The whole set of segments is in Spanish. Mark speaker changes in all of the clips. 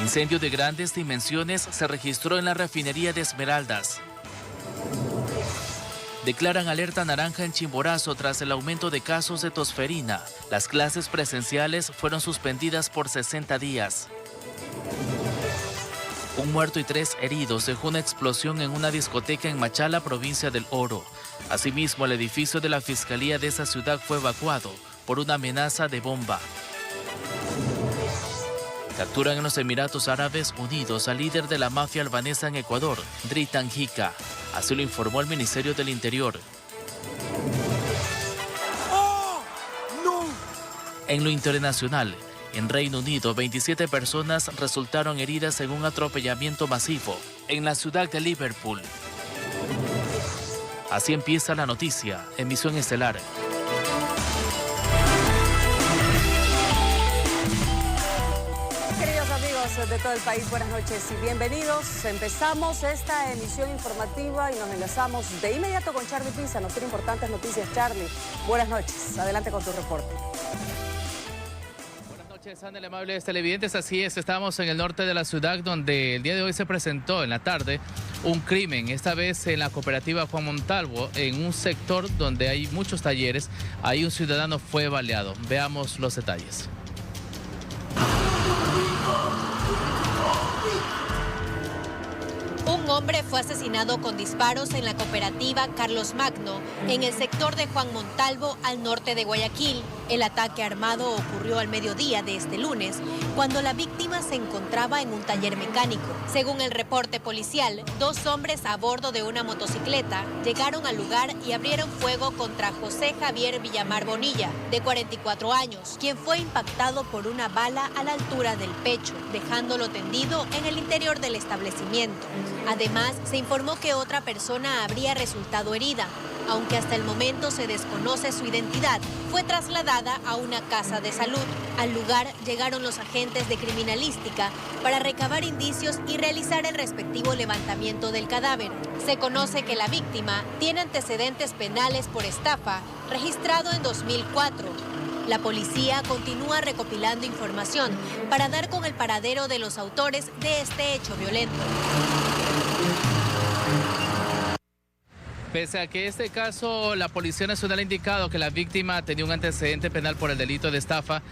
Speaker 1: Incendio de grandes dimensiones se registró en la refinería de Esmeraldas. Declaran alerta naranja en Chimborazo tras el aumento de casos de tosferina. Las clases presenciales fueron suspendidas por 60 días. Un muerto y 3 heridos dejó una explosión en una discoteca en Machala, provincia del Oro. Asimismo, el edificio de la Fiscalía de esa ciudad fue evacuado por una amenaza de bomba. Capturan en los Emiratos Árabes Unidos al líder de la mafia albanesa en Ecuador, Dritan Hika. Así lo informó el Ministerio del Interior.
Speaker 2: ¡Oh, no!
Speaker 1: En lo internacional, en Reino Unido, 27 personas resultaron heridas en un atropellamiento masivo en la ciudad de Liverpool. Así empieza la noticia, emisión estelar.
Speaker 3: De todo el país, buenas noches y bienvenidos. Empezamos esta emisión informativa y nos enlazamos de inmediato con Charlie Pisa. Nos tiene importantes noticias, Charlie. Buenas noches, adelante con tu reporte.
Speaker 1: Buenas noches, Ángel, amables televidentes. Así es, estamos en el norte de la ciudad donde el día de hoy se presentó en la tarde un crimen, esta vez en la cooperativa Juan Montalvo, en un sector donde hay muchos talleres. Ahí un ciudadano fue baleado. Veamos los detalles.
Speaker 4: Un hombre fue asesinado con disparos en la cooperativa Carlos Magno, en el sector de Juan Montalvo, al norte de Guayaquil. El ataque armado ocurrió al mediodía de este lunes, cuando la víctima se encontraba en un taller mecánico. Según el reporte policial, 2 hombres a bordo de una motocicleta llegaron al lugar y abrieron fuego contra José Javier Villamar Bonilla, de 44 años, quien fue impactado por una bala a la altura del pecho, dejándolo tendido en el interior del establecimiento. Además, se informó que otra persona habría resultado herida. Aunque hasta el momento se desconoce su identidad, fue trasladada a una casa de salud. Al lugar llegaron los agentes de criminalística para recabar indicios y realizar el respectivo levantamiento del cadáver. Se conoce que la víctima tiene antecedentes penales por estafa, registrado en 2004. La policía continúa recopilando información para dar con el paradero de los autores de este hecho violento.
Speaker 1: Pese a que este caso, la Policía Nacional ha indicado que la víctima tenía un antecedente penal por el delito de estafa,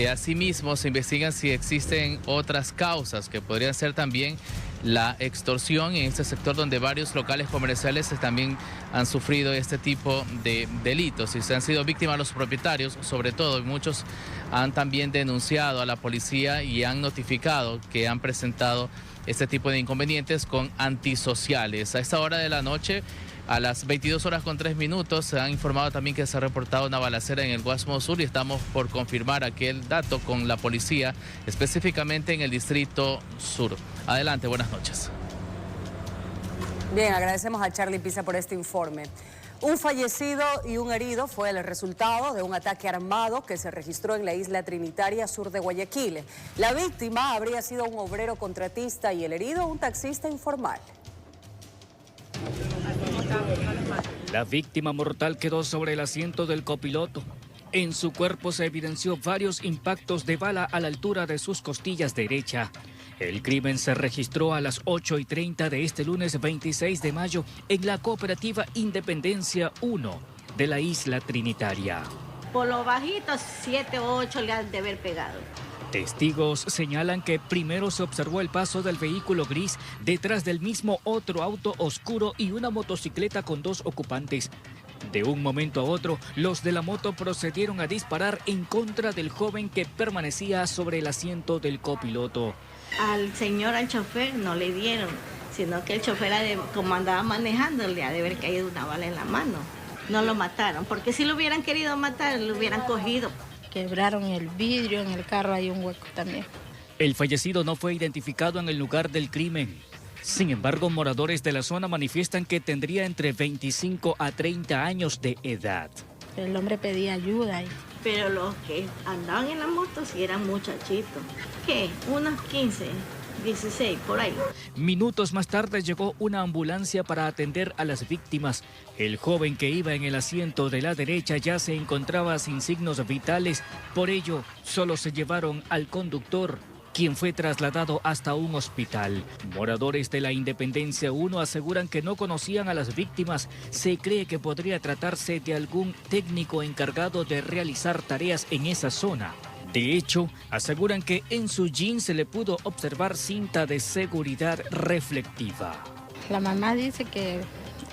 Speaker 1: asimismo se investigan si existen otras causas que podrían ser también la extorsión en este sector donde varios locales comerciales también han sufrido este tipo de delitos y se han sido víctimas los propietarios, sobre todo, y muchos han también denunciado a la policía y han notificado que han presentado este tipo de inconvenientes con antisociales. A esta hora de la noche, a las 22:03, se ha informado también que se ha reportado una balacera en el Guasmo Sur y estamos por confirmar aquel dato con la policía, específicamente en el Distrito Sur. Adelante, buenas noches.
Speaker 3: Bien, agradecemos a Charlie Pisa por este informe. Un fallecido y un herido fue el resultado de un ataque armado que se registró en la isla Trinitaria, sur de Guayaquil. La víctima habría sido un obrero contratista y el herido un taxista informal.
Speaker 5: La víctima mortal quedó sobre el asiento del copiloto. En su cuerpo se evidenció varios impactos de bala a la altura de sus costillas derecha. El crimen se registró a las 8:30 de este lunes 26 de mayo en la cooperativa Independencia 1 de la isla Trinitaria.
Speaker 6: Por lo bajito, 7 o 8 le han de haber pegado.
Speaker 5: Testigos señalan que primero se observó el paso del vehículo gris, detrás del mismo otro auto oscuro y una motocicleta con 2 ocupantes. De un momento a otro, los de la moto procedieron a disparar en contra del joven que permanecía sobre el asiento del copiloto.
Speaker 6: Al chofer, no le dieron, sino que el chofer, como andaba manejando, le ha de haber caído una bala en la mano. No lo mataron, porque si lo hubieran querido matar, lo hubieran cogido.
Speaker 7: Quebraron el vidrio, en el carro hay un hueco también.
Speaker 5: El fallecido no fue identificado en el lugar del crimen. Sin embargo, moradores de la zona manifiestan que tendría entre 25 a 30 años de edad.
Speaker 7: El hombre pedía ayuda.
Speaker 6: Pero los que andaban en la moto sí eran muchachitos. ¿Qué? Unos 15, 16, por ahí.
Speaker 5: Minutos más tarde llegó una ambulancia para atender a las víctimas. El joven que iba en el asiento de la derecha ya se encontraba sin signos vitales. Por ello, solo se llevaron al conductor quien fue trasladado hasta un hospital. Moradores de la Independencia 1 aseguran que no conocían a las víctimas. Se cree que podría tratarse de algún técnico encargado de realizar tareas en esa zona. De hecho, aseguran que en su jean se le pudo observar cinta de seguridad reflectiva.
Speaker 7: La mamá dice que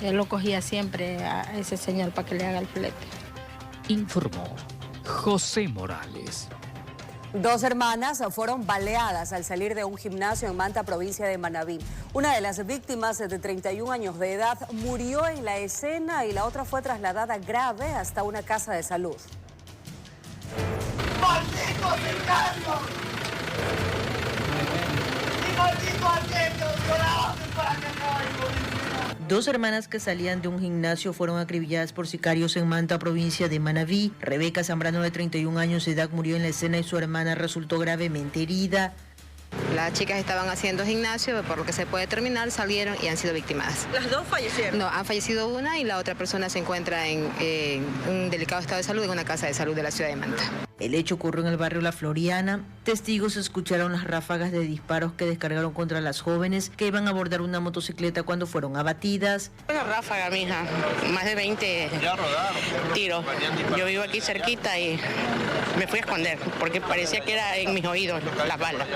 Speaker 7: él lo cogía siempre a ese señor para que le haga el flete.
Speaker 5: Informó José Morales.
Speaker 3: 2 hermanas fueron baleadas al salir de un gimnasio en Manta, provincia de Manabí. Una de las víctimas, de 31 años de edad, murió en la escena y la otra fue trasladada grave hasta una casa de salud.
Speaker 2: ¡Maldito sicario! ¡Y maldito aquello! ¡Para que no!
Speaker 8: 2 hermanas que salían de un gimnasio fueron acribilladas por sicarios en Manta, provincia de Manabí. Rebeca Zambrano, de 31 años de edad, murió en la escena y su hermana resultó gravemente herida.
Speaker 9: Las chicas estaban haciendo gimnasio, por lo que se puede determinar, salieron y han sido victimadas.
Speaker 10: ¿Las 2 fallecieron?
Speaker 9: No, han fallecido una y la otra persona se encuentra en un delicado estado de salud en una casa de salud de la ciudad de Manta.
Speaker 8: El hecho ocurrió en el barrio La Floriana. Testigos escucharon las ráfagas de disparos que descargaron contra las jóvenes que iban a abordar una motocicleta cuando fueron abatidas.
Speaker 10: Una ráfaga, mija, más de 20 tiros. Yo vivo aquí cerquita y me fui a esconder porque parecía que era en mis oídos las balas.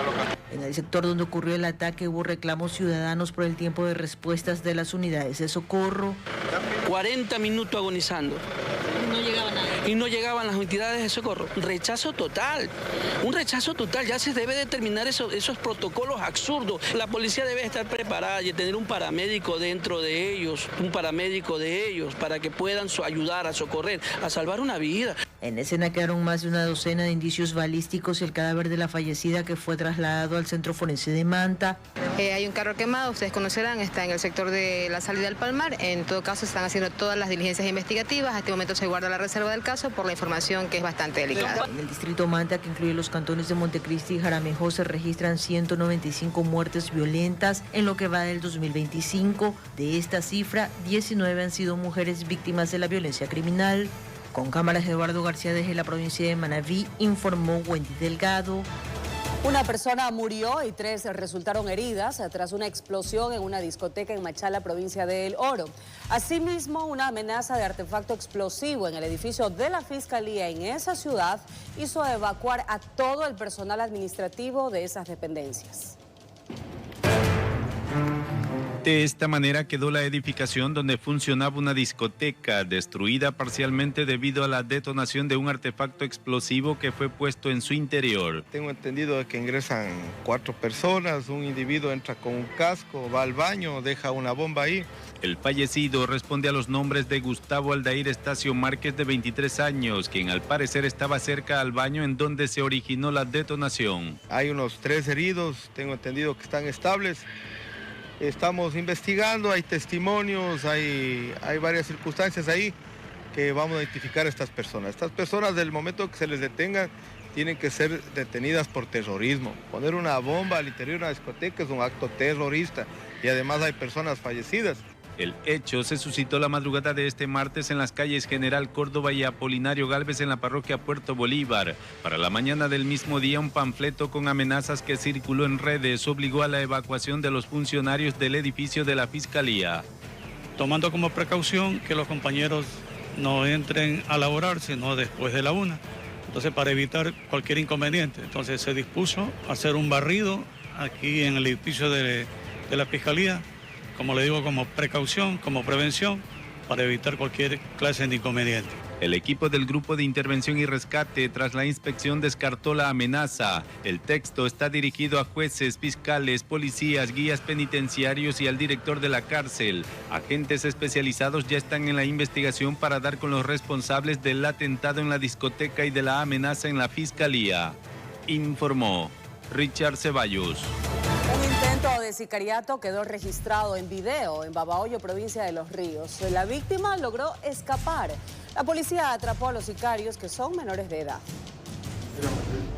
Speaker 8: En el sector donde ocurrió el ataque hubo reclamos ciudadanos por el tiempo de respuestas de las unidades de socorro.
Speaker 11: 40 minutos agonizando.
Speaker 10: No llegaba nadie.
Speaker 11: Y no llegaban las entidades de socorro. Rechazo total. Un rechazo total. Ya se debe determinar esos protocolos absurdos. La policía debe estar preparada y tener un paramédico dentro de ellos, para que puedan ayudar a socorrer, a salvar una vida.
Speaker 8: En escena quedaron más de una docena de indicios balísticos y el cadáver de la fallecida, que fue trasladado al centro forense de Manta.
Speaker 9: Hay un carro quemado, ustedes conocerán, está en el sector de la salida del Palmar. En todo caso, están haciendo todas las diligencias investigativas. A este momento se guarda la reserva del caso por la información que es bastante delicada.
Speaker 8: En el distrito Manta, que incluye los cantones de Montecristi y Jaramejó, se registran 195 muertes violentas en lo que va del 2025. De esta cifra, 19 han sido mujeres víctimas de la violencia criminal. Con cámaras de Eduardo García desde la provincia de Manabí, informó Wendy Delgado.
Speaker 3: Una persona murió y 3 resultaron heridas tras una explosión en una discoteca en Machala, provincia de El Oro. Asimismo, una amenaza de artefacto explosivo en el edificio de la Fiscalía en esa ciudad hizo evacuar a todo el personal administrativo de esas dependencias.
Speaker 12: De esta manera quedó la edificación donde funcionaba una discoteca, destruida parcialmente debido a la detonación de un artefacto explosivo que fue puesto en su interior.
Speaker 13: Tengo entendido que ingresan 4 personas, un individuo entra con un casco, va al baño, deja una bomba ahí.
Speaker 12: El fallecido responde a los nombres de Gustavo Aldair Estacio Márquez, de 23 años, quien al parecer estaba cerca al baño en donde se originó la detonación.
Speaker 13: Hay unos 3 heridos, tengo entendido que están estables. Estamos investigando, hay testimonios, hay varias circunstancias ahí que vamos a identificar a estas personas. Estas personas, del momento que se les detengan, tienen que ser detenidas por terrorismo. Poner una bomba al interior de una discoteca es un acto terrorista y además hay personas fallecidas.
Speaker 12: El hecho se suscitó la madrugada de este martes en las calles General Córdoba y Apolinario Gálvez en la parroquia Puerto Bolívar. Para la mañana del mismo día, un panfleto con amenazas que circuló en redes obligó a la evacuación de los funcionarios del edificio de la Fiscalía.
Speaker 14: Tomando como precaución que los compañeros no entren a laborar, sino después de la 1. Entonces, para evitar cualquier inconveniente. Entonces, se dispuso a hacer un barrido aquí en el edificio de la Fiscalía, como le digo, como precaución, como prevención, para evitar cualquier clase de inconveniente.
Speaker 12: El equipo del Grupo de Intervención y Rescate, tras la inspección, descartó la amenaza. El texto está dirigido a jueces, fiscales, policías, guías penitenciarios y al director de la cárcel. Agentes especializados ya están en la investigación para dar con los responsables del atentado en la discoteca y de la amenaza en la Fiscalía. Informó Richard Ceballos.
Speaker 3: Un intento de sicariato quedó registrado en video en Babahoyo, provincia de Los Ríos. La víctima logró escapar. La policía atrapó a los sicarios, que son menores de edad.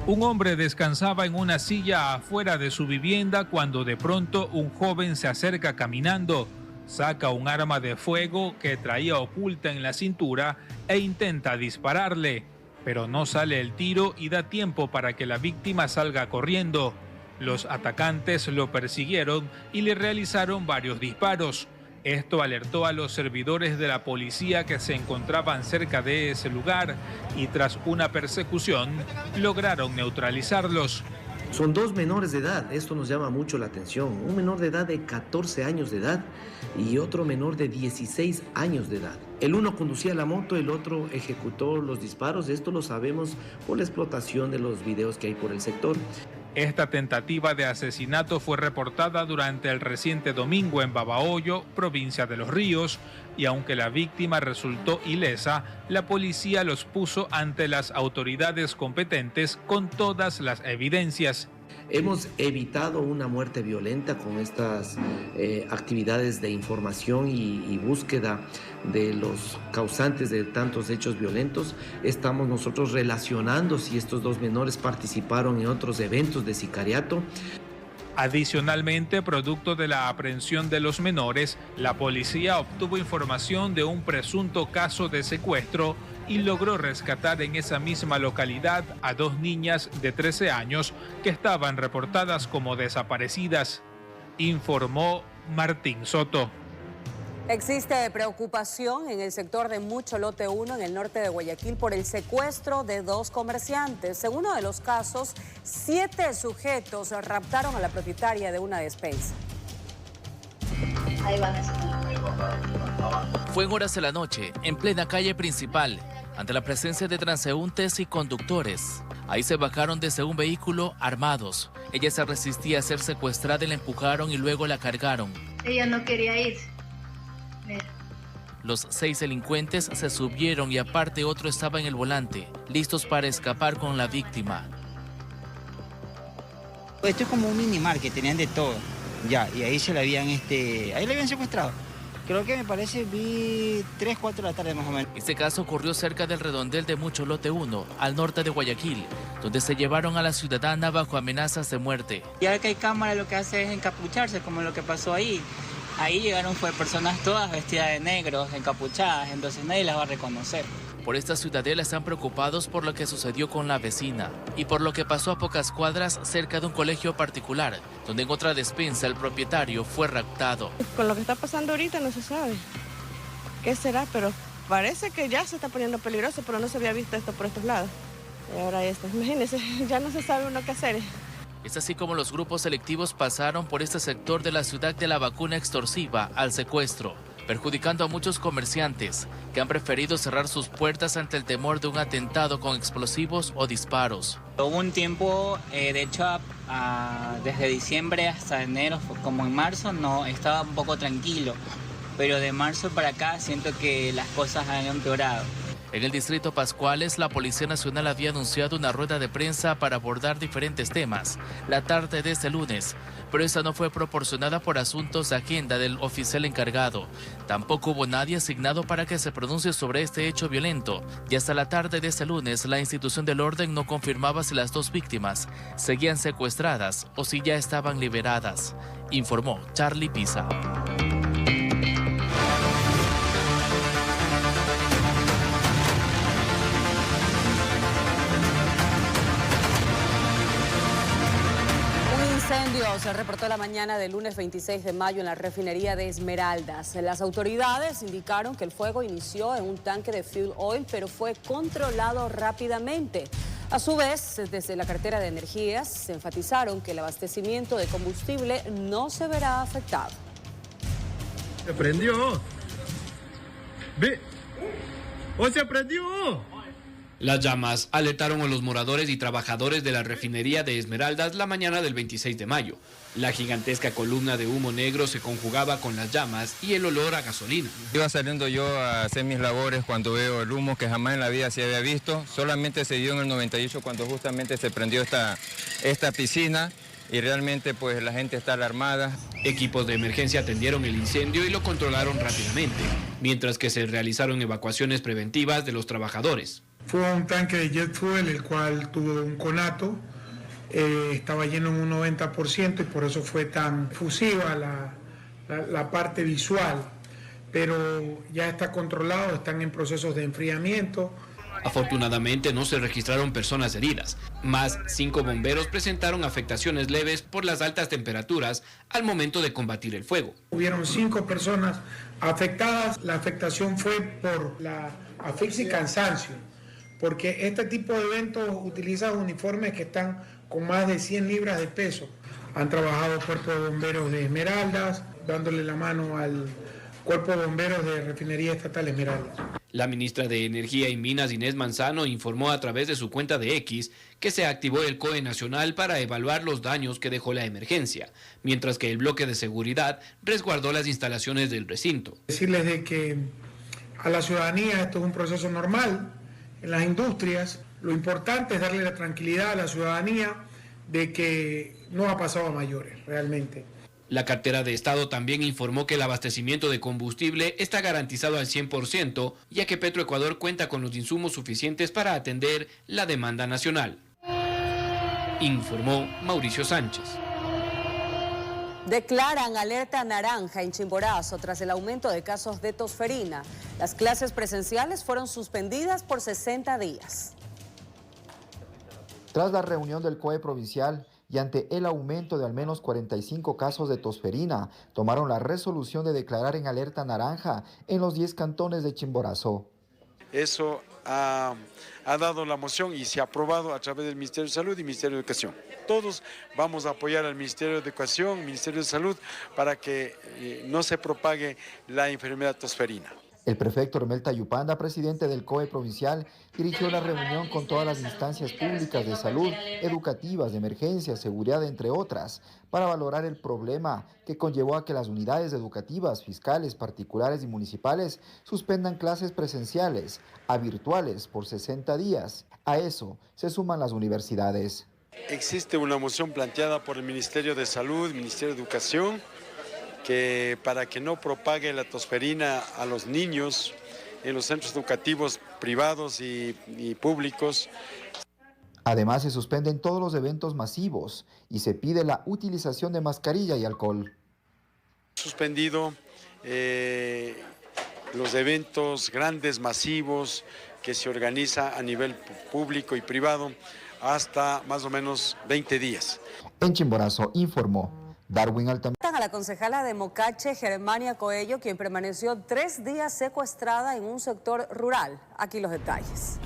Speaker 15: Un hombre descansaba en una silla afuera de su vivienda cuando de pronto un joven se acerca caminando, saca un arma de fuego que traía oculta en la cintura e intenta dispararle, pero no sale el tiro y da tiempo para que la víctima salga corriendo. Los atacantes lo persiguieron y le realizaron varios disparos. Esto alertó a los servidores de la policía que se encontraban cerca de ese lugar y tras una persecución lograron neutralizarlos.
Speaker 16: Son dos menores de edad, esto nos llama mucho la atención. Un menor de edad de 14 años de edad y otro menor de 16 años de edad. El uno conducía la moto, el otro ejecutó los disparos. Esto lo sabemos por la explotación de los videos que hay por el sector.
Speaker 15: Esta tentativa de asesinato fue reportada durante el reciente domingo en Babahoyo, provincia de Los Ríos, y aunque la víctima resultó ilesa, la policía los puso ante las autoridades competentes con todas las evidencias.
Speaker 16: Hemos evitado una muerte violenta con estas actividades de información y búsqueda de los causantes de tantos hechos violentos. Estamos nosotros relacionando si estos dos menores participaron en otros eventos de sicariato.
Speaker 15: Adicionalmente, producto de la aprehensión de los menores, la policía obtuvo información de un presunto caso de secuestro y logró rescatar en esa misma localidad a dos niñas de 13 años que estaban reportadas como desaparecidas, informó Martín Soto.
Speaker 3: Existe preocupación en el sector de Mucho Lote 1 en el norte de Guayaquil por el secuestro de dos comerciantes. En uno de los casos, 7 sujetos raptaron a la propietaria de una despensa.
Speaker 17: Ahí van a estar.
Speaker 1: Fue en horas de la noche, en plena calle principal, ante la presencia de transeúntes y conductores. Ahí se bajaron desde un vehículo armados. Ella se resistía a ser secuestrada y la empujaron y luego la cargaron.
Speaker 17: Ella no quería irse.
Speaker 1: Los 6 delincuentes se subieron y aparte otro estaba en el volante, listos para escapar con la víctima.
Speaker 18: Esto es como un minimar que tenían de todo, ya, y ahí se la habían, ahí la habían secuestrado. Creo que me parece, vi 3, 4 de la tarde más o menos.
Speaker 1: Este caso ocurrió cerca del redondel de Mucho Lote 1, al norte de Guayaquil, donde se llevaron a la ciudadana bajo amenazas de muerte.
Speaker 18: Ya que hay cámara lo que hace es encapucharse, como lo que pasó ahí. Ahí llegaron personas todas vestidas de negro, encapuchadas, entonces nadie las va a reconocer.
Speaker 1: Por esta ciudadela están preocupados por lo que sucedió con la vecina y por lo que pasó a pocas cuadras cerca de un colegio particular, donde en otra despensa el propietario fue raptado.
Speaker 19: Con lo que está pasando ahorita no se sabe qué será, pero parece que ya se está poniendo peligroso, pero no se había visto esto por estos lados. Y ahora esto, imagínense, ya no se sabe uno qué hacer.
Speaker 1: Es así como los grupos selectivos pasaron por este sector de la ciudad de la vacuna extorsiva al secuestro, perjudicando a muchos comerciantes que han preferido cerrar sus puertas ante el temor de un atentado con explosivos o disparos.
Speaker 18: Hubo un tiempo, de hecho, desde diciembre hasta enero, como en marzo, no estaba un poco tranquilo, pero de marzo para acá siento que las cosas han empeorado.
Speaker 1: En el distrito Pascuales, la Policía Nacional había anunciado una rueda de prensa para abordar diferentes temas la tarde de este lunes, pero esa no fue proporcionada por asuntos de agenda del oficial encargado. Tampoco hubo nadie asignado para que se pronuncie sobre este hecho violento, y hasta la tarde de este lunes la institución del orden no confirmaba si las dos víctimas seguían secuestradas o si ya estaban liberadas, informó Charlie Pisa.
Speaker 3: Incendio se reportó la mañana del lunes 26 de mayo en la refinería de Esmeraldas. Las autoridades indicaron que el fuego inició en un tanque de fuel oil, pero fue controlado rápidamente. A su vez, desde la cartera de energías, se enfatizaron que el abastecimiento de combustible no se verá afectado.
Speaker 20: Se prendió. Ve. ¡Oh, se prendió!
Speaker 21: Las llamas alertaron a los moradores y trabajadores de la refinería de Esmeraldas la mañana del 26 de mayo. La gigantesca columna de humo negro se conjugaba con las llamas y el olor a gasolina.
Speaker 22: Iba saliendo yo a hacer mis labores cuando veo el humo que jamás en la vida se había visto. Solamente se dio en el 98 cuando justamente se prendió esta piscina y realmente pues la gente está alarmada.
Speaker 21: Equipos de emergencia atendieron el incendio y lo controlaron rápidamente, mientras que se realizaron evacuaciones preventivas de los trabajadores.
Speaker 23: Fue un tanque de jet fuel, el cual tuvo un conato, estaba lleno en un 90% y por eso fue tan fusiva la parte visual, pero ya está controlado, están en procesos de enfriamiento.
Speaker 21: Afortunadamente no se registraron personas heridas, más 5 bomberos presentaron afectaciones leves por las altas temperaturas al momento de combatir el fuego.
Speaker 23: Hubieron 5 personas afectadas, la afectación fue por la asfixia y cansancio, porque este tipo de eventos utiliza uniformes que están con más de 100 libras de peso. Han trabajado Cuerpo de Bomberos de Esmeraldas, dándole la mano al Cuerpo de Bomberos de Refinería Estatal Esmeraldas.
Speaker 21: La ministra de Energía y Minas, Inés Manzano, informó a través de su cuenta de X que se activó el COE nacional para evaluar los daños que dejó la emergencia, mientras que el bloque de seguridad resguardó las instalaciones del recinto.
Speaker 23: Decirles de que a la ciudadanía esto es un proceso normal en las industrias. Lo importante es darle la tranquilidad a la ciudadanía de que no ha pasado a mayores realmente.
Speaker 21: La cartera de Estado también informó que el abastecimiento de combustible está garantizado al 100%, ya que Petroecuador cuenta con los insumos suficientes para atender la demanda nacional. Informó Mauricio Sánchez.
Speaker 3: Declaran alerta naranja en Chimborazo tras el aumento de casos de tosferina. Las clases presenciales fueron suspendidas por 60 días.
Speaker 4: Tras la reunión del COE provincial y ante el aumento de al menos 45 casos de tosferina, tomaron la resolución de declarar en alerta naranja en los 10 cantones de Chimborazo.
Speaker 6: Eso ha dado la moción y se ha aprobado a través del Ministerio de Salud y Ministerio de Educación. Todos vamos a apoyar al Ministerio de Educación, Ministerio de Salud, para que no se propague la enfermedad tosferina.
Speaker 4: El prefecto Hermel Tayupanda, presidente del COE provincial, dirigió la reunión con todas las instancias públicas de salud, educativas, de emergencia, seguridad, entre otras, para valorar el problema que conllevó a que las unidades educativas, fiscales, particulares y municipales suspendan clases presenciales a virtuales por 60 días. A eso se suman las universidades.
Speaker 6: Existe una moción planteada por el Ministerio de Salud, Ministerio de Educación, que para que no propague la tosferina a los niños en los centros educativos privados y públicos.
Speaker 4: Además, se suspenden todos los eventos masivos y se pide la utilización de mascarilla y alcohol.
Speaker 6: Suspendido los eventos grandes, masivos, que se organiza a nivel público y privado hasta más o menos 20 días.
Speaker 4: En Chimborazo informó Darwin Altamira.
Speaker 3: A la concejala de Mocache, Germania Coello, quien permaneció 3 días secuestrada en un sector rural. Aquí los detalles.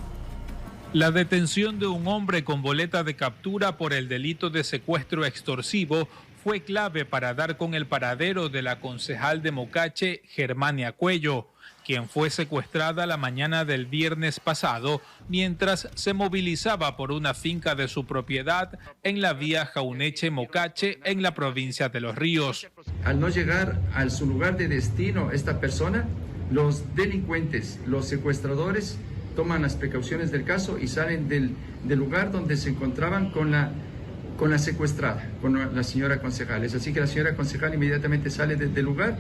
Speaker 15: La detención de un hombre con boleta de captura por el delito de secuestro extorsivo fue clave para dar con el paradero de la concejal de Mocache, Germania Coello, quien fue secuestrada la mañana del viernes pasado mientras se movilizaba por una finca de su propiedad en la vía Jauneche-Mocache en la provincia de Los Ríos.
Speaker 17: Al no llegar a su lugar de destino esta persona, los delincuentes, los secuestradores, toman las precauciones del caso y salen del lugar donde se encontraban con la secuestrada, con la señora concejal. Es así que la señora concejal inmediatamente sale del lugar.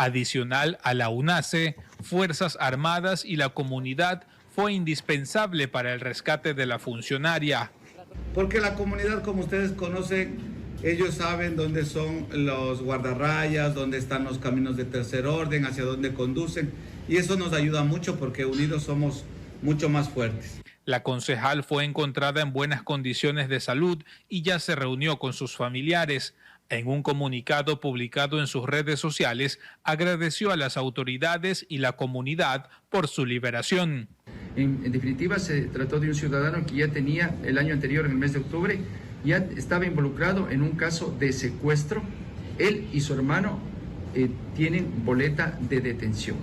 Speaker 15: Adicional a la UNACE, Fuerzas Armadas y la comunidad fue indispensable para el rescate de la funcionaria.
Speaker 24: Porque la comunidad, como ustedes conocen, ellos saben dónde son los guardarrayas, dónde están los caminos de tercer orden, hacia dónde conducen, y eso nos ayuda mucho porque unidos somos mucho más fuertes.
Speaker 15: La concejal fue encontrada en buenas condiciones de salud y ya se reunió con sus familiares. En un comunicado publicado en sus redes sociales, agradeció a las autoridades y la comunidad por su liberación.
Speaker 17: En definitiva, se trató de un ciudadano que ya tenía el año anterior, en el mes de octubre, ya estaba involucrado en un caso de secuestro. Él y su hermano tienen boleta de detención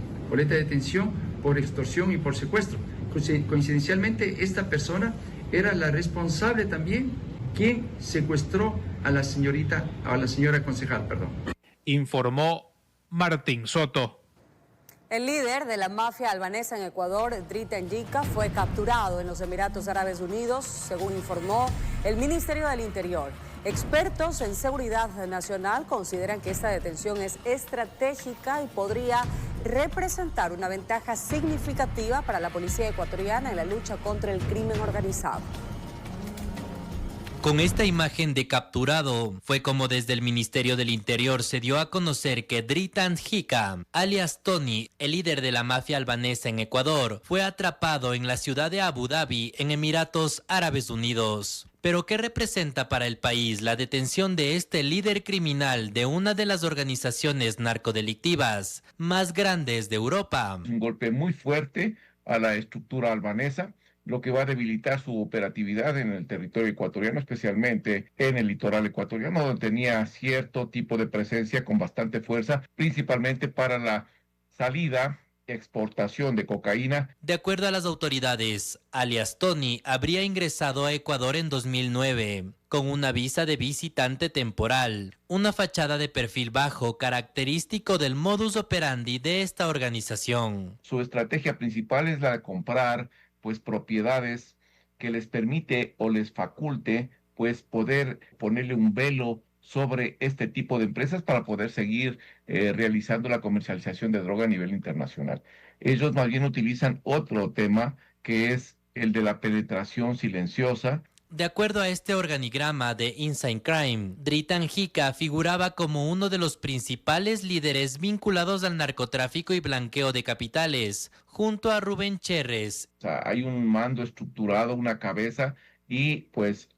Speaker 17: por extorsión y por secuestro. Coincidencialmente, esta persona era la responsable también quien secuestró a la señora concejal,
Speaker 15: Informó Martín Soto.
Speaker 3: El líder de la mafia albanesa en Ecuador, Dritan Yika, fue capturado en los Emiratos Árabes Unidos, según informó el Ministerio del Interior. Expertos en seguridad nacional consideran que esta detención es estratégica y podría representar una ventaja significativa para la policía ecuatoriana en la lucha contra el crimen organizado.
Speaker 2: Con esta imagen de capturado, fue como desde el Ministerio del Interior se dio a conocer que Dritan Hika, alias Tony, el líder de la mafia albanesa en Ecuador, fue atrapado en la ciudad de Abu Dhabi, en Emiratos Árabes Unidos. ¿Pero qué representa para el país la detención de este líder criminal de una de las organizaciones narcodelictivas más grandes de Europa?
Speaker 5: Un golpe muy fuerte a la estructura albanesa, lo que va a debilitar su operatividad en el territorio ecuatoriano, especialmente en el litoral ecuatoriano, donde tenía cierto tipo de presencia con bastante fuerza, principalmente para la salida y exportación de cocaína.
Speaker 2: De acuerdo a las autoridades, alias Tony habría ingresado a Ecuador en 2009 con una visa de visitante temporal, una fachada de perfil bajo característico del modus operandi de esta organización.
Speaker 5: Su estrategia principal es la de comprar propiedades que les permite o les faculte poder ponerle un velo sobre este tipo de empresas para poder seguir realizando la comercialización de droga a nivel internacional. Ellos más bien utilizan otro tema que es el de la penetración silenciosa.
Speaker 2: De acuerdo a este organigrama de Inside Crime, Dritan Hika figuraba como uno de los principales líderes vinculados al narcotráfico y blanqueo de capitales, junto a Rubén Cherres.
Speaker 5: O sea, hay un mando estructurado, una cabeza, y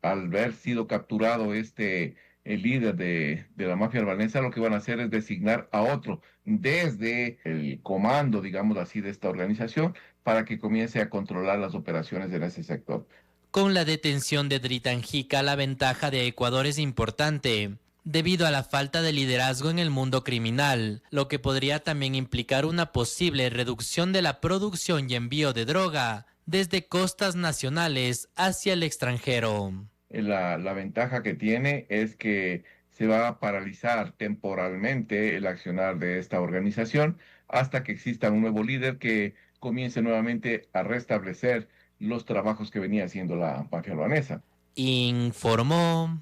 Speaker 5: al haber sido capturado el líder de la mafia albanesa, lo que van a hacer es designar a otro desde el comando, digamos así, de esta organización, para que comience a controlar las operaciones en ese sector.
Speaker 2: Con la detención de Dritan Hika, la ventaja de Ecuador es importante, debido a la falta de liderazgo en el mundo criminal, lo que podría también implicar una posible reducción de la producción y envío de droga desde costas nacionales hacia el extranjero.
Speaker 5: La ventaja que tiene es que se va a paralizar temporalmente el accionar de esta organización hasta que exista un nuevo líder que comience nuevamente a restablecer los trabajos que venía haciendo la mafia albanesa.
Speaker 2: Informó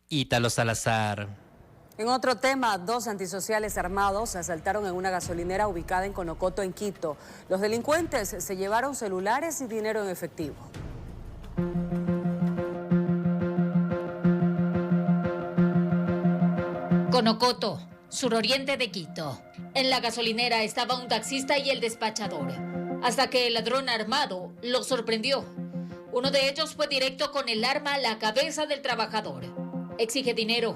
Speaker 2: Ítalo Salazar.
Speaker 3: En otro tema, 2 antisociales armados asaltaron en una gasolinera ubicada en Conocoto, en Quito. Los delincuentes se llevaron celulares y dinero en efectivo.
Speaker 7: Conocoto, suroriente de Quito. En la gasolinera estaba un taxista y el despachador, hasta que el ladrón armado los sorprendió. Uno de ellos fue directo con el arma a la cabeza del trabajador. Exige dinero.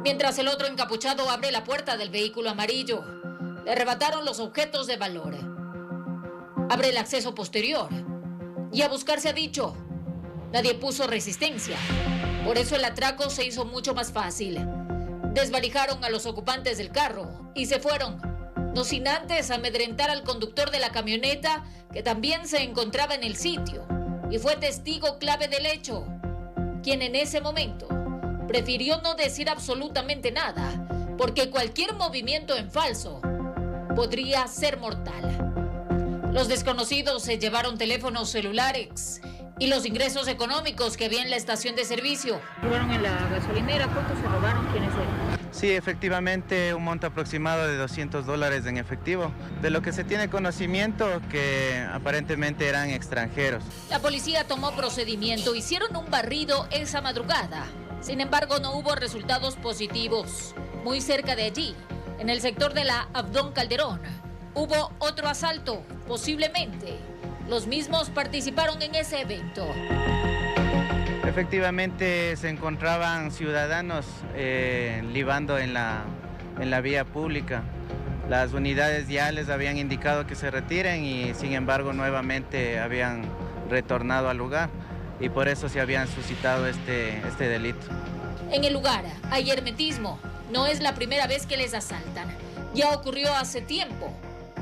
Speaker 7: Mientras el otro encapuchado abre la puerta del vehículo amarillo, le arrebataron los objetos de valor. Abre el acceso posterior y a buscar se ha dicho. Nadie puso resistencia. Por eso el atraco se hizo mucho más fácil. Desvalijaron a los ocupantes del carro y se fueron, no sin antes amedrentar al conductor de la camioneta, que también se encontraba en el sitio y fue testigo clave del hecho, quien en ese momento prefirió no decir absolutamente nada, porque cualquier movimiento en falso podría ser mortal. Los desconocidos se llevaron teléfonos celulares y los ingresos económicos que había en la estación de servicio.
Speaker 10: ¿Robaron en la gasolinera? ¿Cuánto se robaron? ¿Quiénes eran?
Speaker 25: Sí, efectivamente, un monto aproximado de $200 en efectivo. De lo que se tiene conocimiento, que aparentemente eran extranjeros.
Speaker 7: La policía tomó procedimiento, hicieron un barrido esa madrugada. Sin embargo, no hubo resultados positivos. Muy cerca de allí, en el sector de la Abdón Calderón, hubo otro asalto, posiblemente. Los mismos participaron en ese evento.
Speaker 25: Efectivamente se encontraban ciudadanos libando en la vía pública. Las unidades ya les habían indicado que se retiren y sin embargo nuevamente habían retornado al lugar y por eso se habían suscitado este delito.
Speaker 7: En el lugar hay hermetismo. No es la primera vez que les asaltan. Ya ocurrió hace tiempo.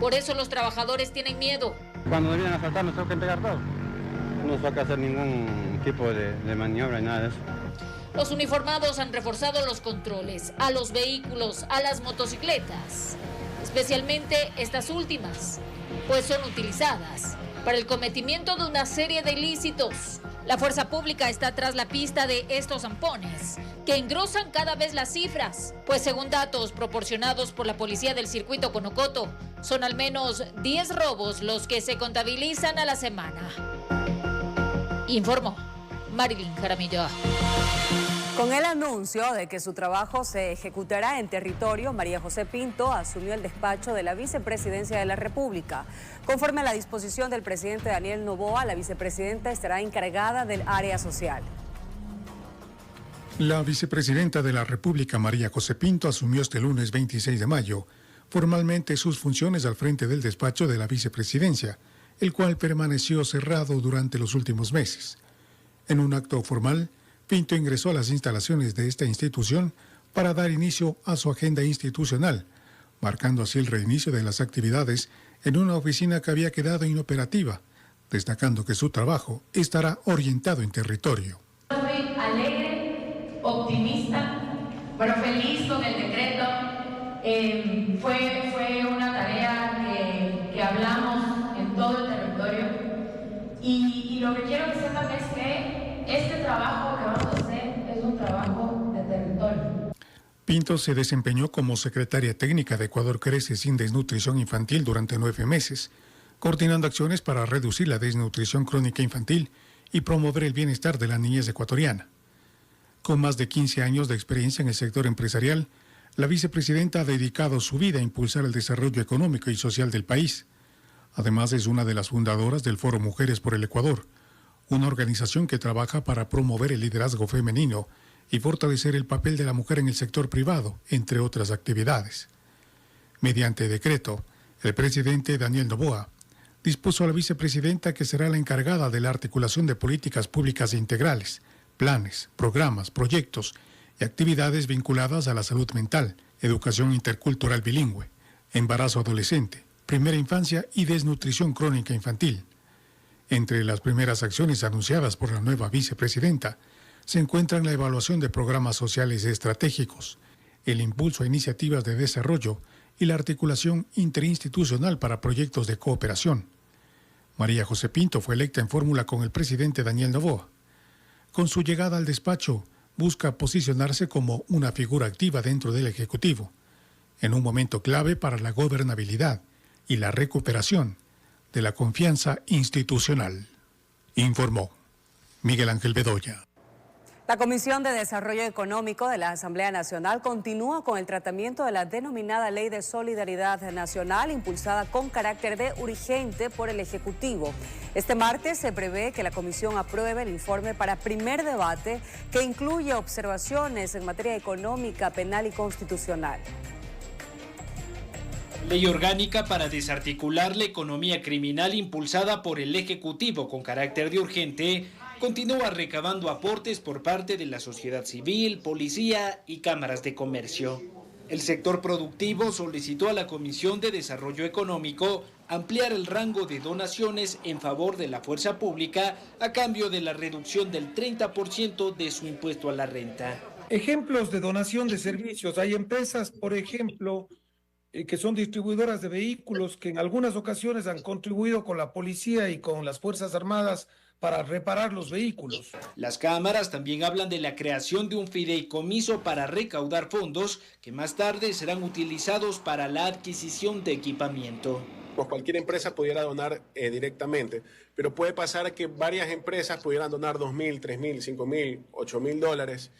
Speaker 7: Por eso los trabajadores tienen miedo.
Speaker 26: Cuando nos vienen a asaltar nos tengo que entregar todo. No nos va a hacer ningún tipo de maniobra ni nada de eso.
Speaker 7: Los uniformados han reforzado los controles a los vehículos, a las motocicletas, especialmente estas últimas, pues son utilizadas para el cometimiento de una serie de ilícitos. La fuerza pública está tras la pista de estos zampones, que engrosan cada vez las cifras, pues según datos proporcionados por la policía del circuito Conocoto, son al menos 10 robos los que se contabilizan a la semana. Informó Marilyn Jaramillo.
Speaker 3: Con el anuncio de que su trabajo se ejecutará en territorio, María José Pinto asumió el despacho de la Vicepresidencia de la República. Conforme a la disposición del presidente Daniel Noboa, la vicepresidenta estará encargada del área social.
Speaker 8: La vicepresidenta de la República, María José Pinto, asumió este lunes 26 de mayo formalmente sus funciones al frente del despacho de la vicepresidencia, el cual permaneció cerrado durante los últimos meses. En un acto formal, Pinto ingresó a las instalaciones de esta institución para dar inicio a su agenda institucional, marcando así el reinicio de las actividades en una oficina que había quedado inoperativa, destacando que su trabajo estará orientado en territorio.
Speaker 9: Soy alegre, optimista, pero feliz con el decreto. Fue una tarea que hablamos en todo el territorio y lo que quiero que sepan es que este trabajo que vamos a hacer es un trabajo de territorio.
Speaker 8: Pinto se desempeñó como secretaria técnica de Ecuador Crece sin Desnutrición Infantil durante 9 meses, coordinando acciones para reducir la desnutrición crónica infantil y promover el bienestar de la niñez ecuatoriana. Con más de 15 años de experiencia en el sector empresarial, la vicepresidenta ha dedicado su vida a impulsar el desarrollo económico y social del país. Además, es una de las fundadoras del Foro Mujeres por el Ecuador, una organización que trabaja para promover el liderazgo femenino y fortalecer el papel de la mujer en el sector privado, entre otras actividades. Mediante decreto, el presidente Daniel Noboa dispuso a la vicepresidenta que será la encargada de la articulación de políticas públicas integrales, planes, programas, proyectos y actividades vinculadas a la salud mental, educación intercultural bilingüe, embarazo adolescente, primera infancia y desnutrición crónica infantil. Entre las primeras acciones anunciadas por la nueva vicepresidenta se encuentran la evaluación de programas sociales estratégicos, el impulso a iniciativas de desarrollo y la articulación interinstitucional para proyectos de cooperación. María José Pinto fue electa en fórmula con el presidente Daniel Noboa. Con su llegada al despacho, busca posicionarse como una figura activa dentro del Ejecutivo, en un momento clave para la gobernabilidad y la recuperación de la confianza institucional, informó Miguel Ángel Bedoya.
Speaker 3: La Comisión de Desarrollo Económico de la Asamblea Nacional continúa con el tratamiento de la denominada Ley de Solidaridad Nacional, impulsada con carácter de urgente por el Ejecutivo. Este martes se prevé que la comisión apruebe el informe para primer debate, que incluye observaciones en materia económica, penal y constitucional.
Speaker 11: Ley orgánica para desarticular la economía criminal impulsada por el Ejecutivo con carácter de urgente continúa recabando aportes por parte de la sociedad civil, policía y cámaras de comercio. El sector productivo solicitó a la Comisión de Desarrollo Económico ampliar el rango de donaciones en favor de la fuerza pública a cambio de la reducción del 30% de su impuesto a la renta.
Speaker 23: Ejemplos de donación de servicios. Hay empresas, por ejemplo, que son distribuidoras de vehículos que en algunas ocasiones han contribuido con la policía y con las Fuerzas Armadas para reparar los vehículos.
Speaker 11: Las cámaras también hablan de la creación de un fideicomiso para recaudar fondos que más tarde serán utilizados para la adquisición de equipamiento.
Speaker 12: Pues cualquier empresa pudiera donar directamente, pero puede pasar que varias empresas pudieran donar $2,000, $3,000, $5,000, $8,000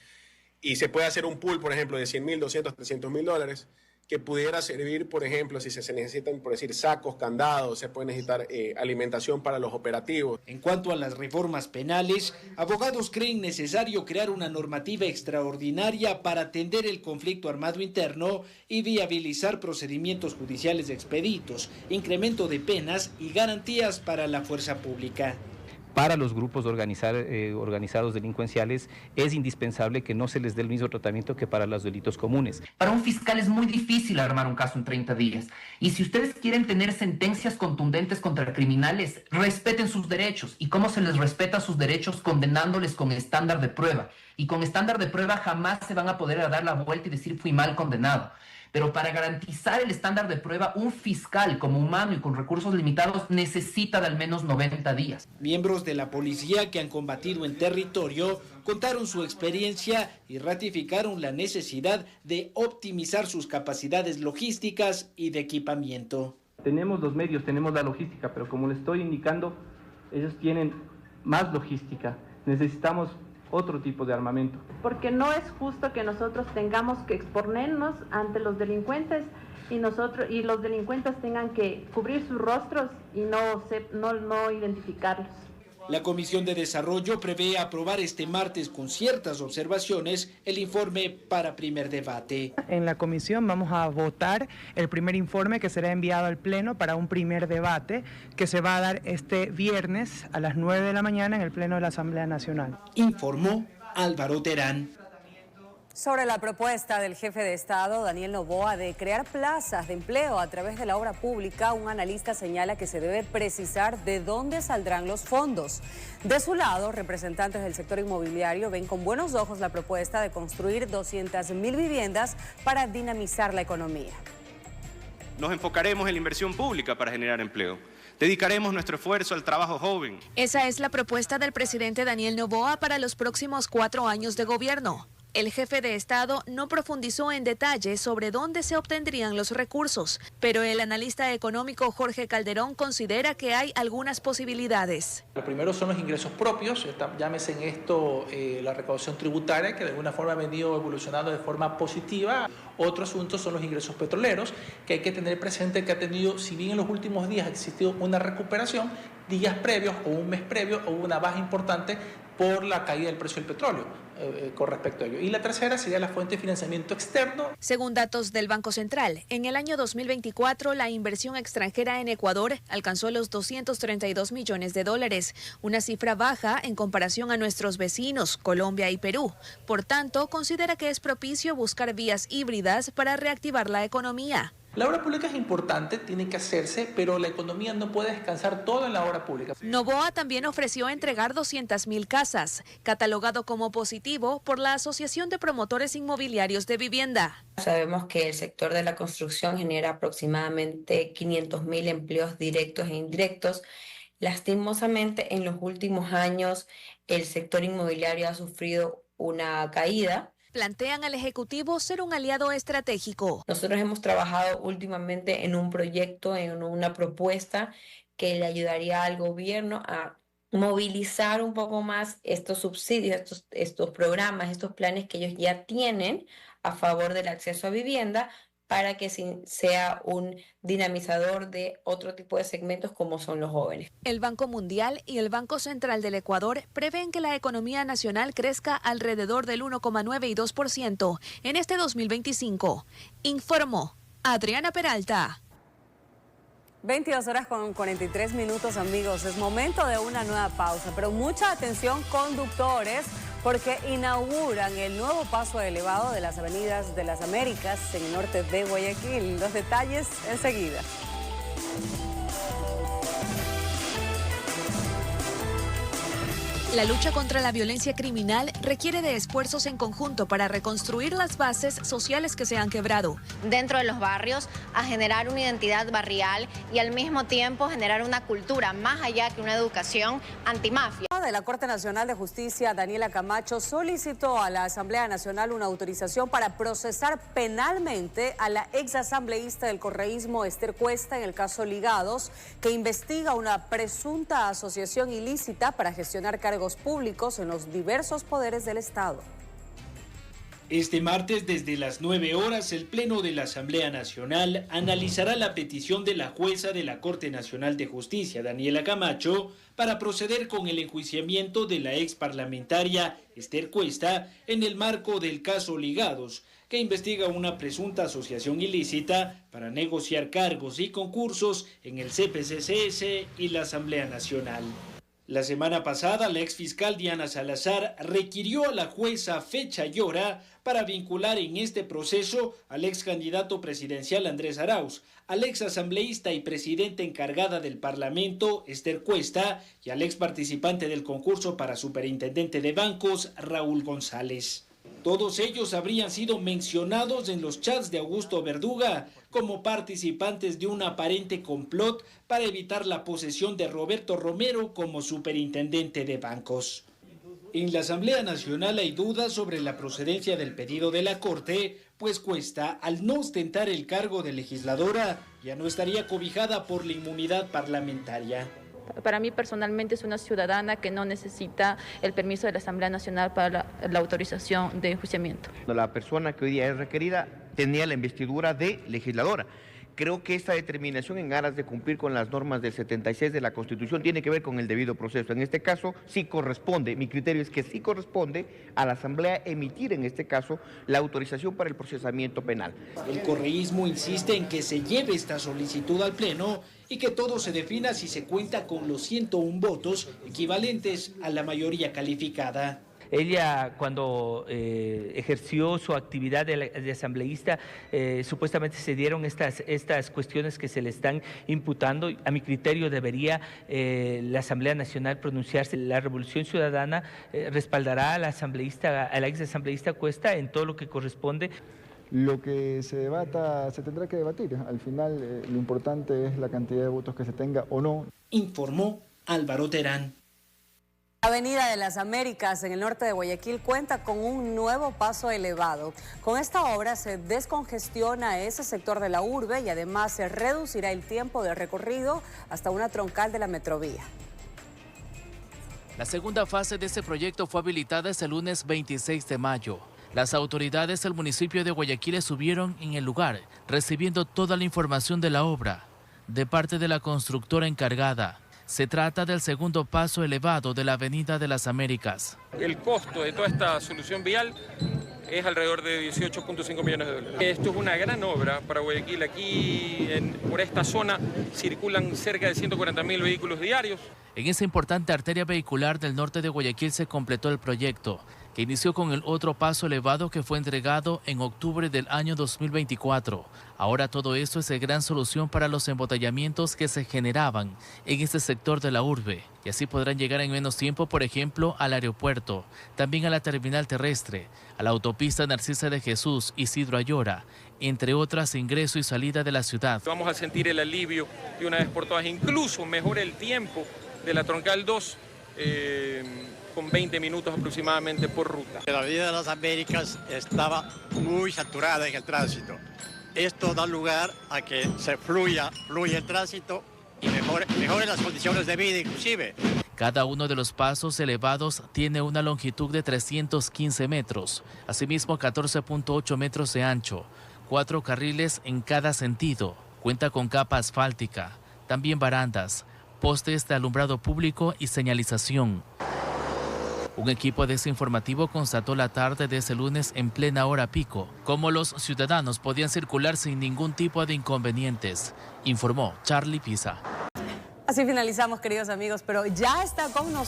Speaker 12: y se puede hacer un pool, por ejemplo, de $100,000, $200,000, $300,000 que pudiera servir, por ejemplo, si se necesitan, por decir, sacos, candados, se puede necesitar alimentación para los operativos.
Speaker 11: En cuanto a las reformas penales, abogados creen necesario crear una normativa extraordinaria para atender el conflicto armado interno y viabilizar procedimientos judiciales expeditos, incremento de penas y garantías para la fuerza pública.
Speaker 13: Para los grupos organizados delincuenciales es indispensable que no se les dé el mismo tratamiento que para los delitos comunes.
Speaker 14: Para un fiscal es muy difícil armar un caso en 30 días. Y si ustedes quieren tener sentencias contundentes contra criminales, respeten sus derechos. ¿Y cómo se les respeta sus derechos? Condenándoles con estándar de prueba. Y con estándar de prueba jamás se van a poder dar la vuelta y decir fui mal condenado. Pero para garantizar el estándar de prueba, un fiscal como humano y con recursos limitados necesita de al menos 90 días.
Speaker 11: Miembros de la policía que han combatido en territorio contaron su experiencia y ratificaron la necesidad de optimizar sus capacidades logísticas y de equipamiento.
Speaker 13: Tenemos los medios, tenemos la logística, pero como les estoy indicando, ellos tienen más logística,
Speaker 1: necesitamos otro tipo de armamento.
Speaker 9: Porque no es justo que nosotros tengamos que exponernos ante los delincuentes y los delincuentes tengan que cubrir sus rostros y no identificarlos.
Speaker 11: La Comisión de Desarrollo prevé aprobar este martes con ciertas observaciones el informe para primer debate.
Speaker 16: En la comisión vamos a votar el primer informe que será enviado al Pleno para un primer debate que se va a dar este viernes a las 9 de la mañana en el Pleno de la Asamblea Nacional.
Speaker 11: Informó Álvaro Terán.
Speaker 3: Sobre la propuesta del jefe de Estado, Daniel Noboa, de crear plazas de empleo a través de la obra pública, un analista señala que se debe precisar de dónde saldrán los fondos. De su lado, representantes del sector inmobiliario ven con buenos ojos la propuesta de construir 200.000 viviendas para dinamizar la economía.
Speaker 18: Nos enfocaremos en la inversión pública para generar empleo. Dedicaremos nuestro esfuerzo al trabajo joven.
Speaker 19: Esa es la propuesta del presidente Daniel Noboa para los próximos 4 años de gobierno. El jefe de Estado no profundizó en detalle sobre dónde se obtendrían los recursos, pero el analista económico Jorge Calderón considera que hay algunas posibilidades.
Speaker 20: Lo primero son los ingresos propios, llámese en esto la recaudación tributaria, que de alguna forma ha venido evolucionando de forma positiva. Otro asunto son los ingresos petroleros, que hay que tener presente que ha tenido, si bien en los últimos días ha existido una recuperación, días previos o un mes previo hubo una baja importante por la caída del precio del petróleo con respecto a ello. Y la tercera sería la fuente de financiamiento externo.
Speaker 19: Según datos del Banco Central, en el año 2024 la inversión extranjera en Ecuador alcanzó los $232 millones, una cifra baja en comparación a nuestros vecinos, Colombia y Perú. Por tanto, considera que es propicio buscar vías híbridas para reactivar la economía.
Speaker 20: La obra pública es importante, tiene que hacerse, pero la economía no puede descansar todo en la obra pública.
Speaker 19: Noboa también ofreció entregar 200.000 casas, catalogado como positivo por la Asociación de Promotores Inmobiliarios de Vivienda.
Speaker 22: Sabemos que el sector de la construcción genera aproximadamente 500.000 empleos directos e indirectos. Lastimosamente, en los últimos años, el sector inmobiliario ha sufrido una caída.
Speaker 19: Plantean al Ejecutivo ser un aliado estratégico.
Speaker 22: Nosotros hemos trabajado últimamente en un proyecto, en una propuesta que le ayudaría al gobierno a movilizar un poco más estos subsidios, estos programas, estos planes que ellos ya tienen a favor del acceso a vivienda, para que sea un dinamizador de otro tipo de segmentos como son los jóvenes.
Speaker 19: El Banco Mundial y el Banco Central del Ecuador prevén que la economía nacional crezca alrededor del 1,9 y 2% en este 2025. Informó Adriana Peralta.
Speaker 3: 22 horas con 43 minutos, amigos. Es momento de una nueva pausa, pero mucha atención, conductores, porque inauguran el nuevo paso elevado de las avenidas de las Américas en el norte de Guayaquil. Los detalles enseguida.
Speaker 19: La lucha contra la violencia criminal requiere de esfuerzos en conjunto para reconstruir las bases sociales que se han quebrado.
Speaker 27: Dentro de los barrios, a generar una identidad barrial y al mismo tiempo generar una cultura, más allá que una educación antimafia.
Speaker 3: De la Corte Nacional de Justicia, Daniela Camacho, solicitó a la Asamblea Nacional una autorización para procesar penalmente a la exasambleísta del correísmo Esther Cuesta en el caso Ligados, que investiga una presunta asociación ilícita para gestionar cargos públicos en los diversos poderes del Estado.
Speaker 11: Este martes, desde las 9 horas, el Pleno de la Asamblea Nacional analizará la petición de la jueza de la Corte Nacional de Justicia, Daniela Camacho, para proceder con el enjuiciamiento de la ex parlamentaria Esther Cuesta en el marco del caso Ligados, que investiga una presunta asociación ilícita para negociar cargos y concursos en el CPCCS y la Asamblea Nacional. La semana pasada, la exfiscal Diana Salazar requirió a la jueza fecha y hora para vincular en este proceso al ex candidato presidencial Andrés Arauz, al ex asambleísta y presidenta encargada del Parlamento Esther Cuesta y al ex participante del concurso para superintendente de bancos Raúl González. Todos ellos habrían sido mencionados en los chats de Augusto Verduga como participantes de un aparente complot para evitar la posesión de Roberto Romero como superintendente de bancos. En la Asamblea Nacional hay dudas sobre la procedencia del pedido de la Corte, pues Cuesta, al no ostentar el cargo de legisladora, ya no estaría cobijada por la inmunidad parlamentaria.
Speaker 10: Para mí personalmente es una ciudadana que no necesita el permiso de la Asamblea Nacional para la autorización de enjuiciamiento.
Speaker 4: La persona que hoy día es requerida tenía la investidura de legisladora. Creo que esta determinación en aras de cumplir con las normas del 76 de la Constitución tiene que ver con el debido proceso. En este caso sí corresponde, mi criterio es que sí corresponde a la Asamblea emitir en este caso la autorización para el procesamiento penal.
Speaker 11: El correísmo insiste en que se lleve esta solicitud al Pleno y que todo se defina si se cuenta con los 101 votos equivalentes a la mayoría calificada.
Speaker 5: Ella, cuando ejerció su actividad de asambleísta, supuestamente se dieron estas cuestiones que se le están imputando. A mi criterio debería la Asamblea Nacional pronunciarse. La Revolución Ciudadana respaldará a la ex asambleísta Cuesta en todo lo que corresponde.
Speaker 6: Lo que se debata se tendrá que debatir. Al final lo importante es la cantidad de votos que se tenga o no.
Speaker 11: Informó Álvaro Terán.
Speaker 3: La Avenida de las Américas en el norte de Guayaquil cuenta con un nuevo paso elevado. Con esta obra se descongestiona ese sector de la urbe y además se reducirá el tiempo de recorrido hasta una troncal de la Metrovía.
Speaker 15: La segunda fase de este proyecto fue habilitada este lunes 26 de mayo. Las autoridades del municipio de Guayaquil estuvieron en el lugar, recibiendo toda la información de la obra de parte de la constructora encargada. Se trata del segundo paso elevado de la Avenida de las Américas.
Speaker 17: El costo de toda esta solución vial es alrededor de 18.5 millones de dólares. Esto es una gran obra para Guayaquil. Aquí, por esta zona, circulan cerca de 140.000 vehículos diarios.
Speaker 15: En esa importante arteria vehicular del norte de Guayaquil se completó el proyecto, que inició con el otro paso elevado que fue entregado en octubre del año 2024. Ahora todo esto es de gran solución para los embotellamientos que se generaban en este sector de la urbe. Y así podrán llegar en menos tiempo, por ejemplo, al aeropuerto, también a la terminal terrestre, a la autopista Narcisa de Jesús, Isidro Ayora, entre otras, ingreso y salida de la ciudad.
Speaker 17: Vamos a sentir el alivio de una vez por todas, incluso mejora el tiempo de la troncal 2, con 20 minutos aproximadamente por ruta.
Speaker 21: La Avenida de las Américas estaba muy saturada en el tránsito. Esto da lugar a que se fluya el tránsito y mejore las condiciones de vida inclusive.
Speaker 15: Cada uno de los pasos elevados tiene una longitud de 315 metros, asimismo 14.8 metros de ancho, 4 carriles en cada sentido, cuenta con capa asfáltica, también barandas, postes de alumbrado público y señalización. Un equipo desinformativo constató la tarde de ese lunes en plena hora pico cómo los ciudadanos podían circular sin ningún tipo de inconvenientes, informó Charlie Pisa.
Speaker 3: Así finalizamos, queridos amigos, pero ya está con nosotros.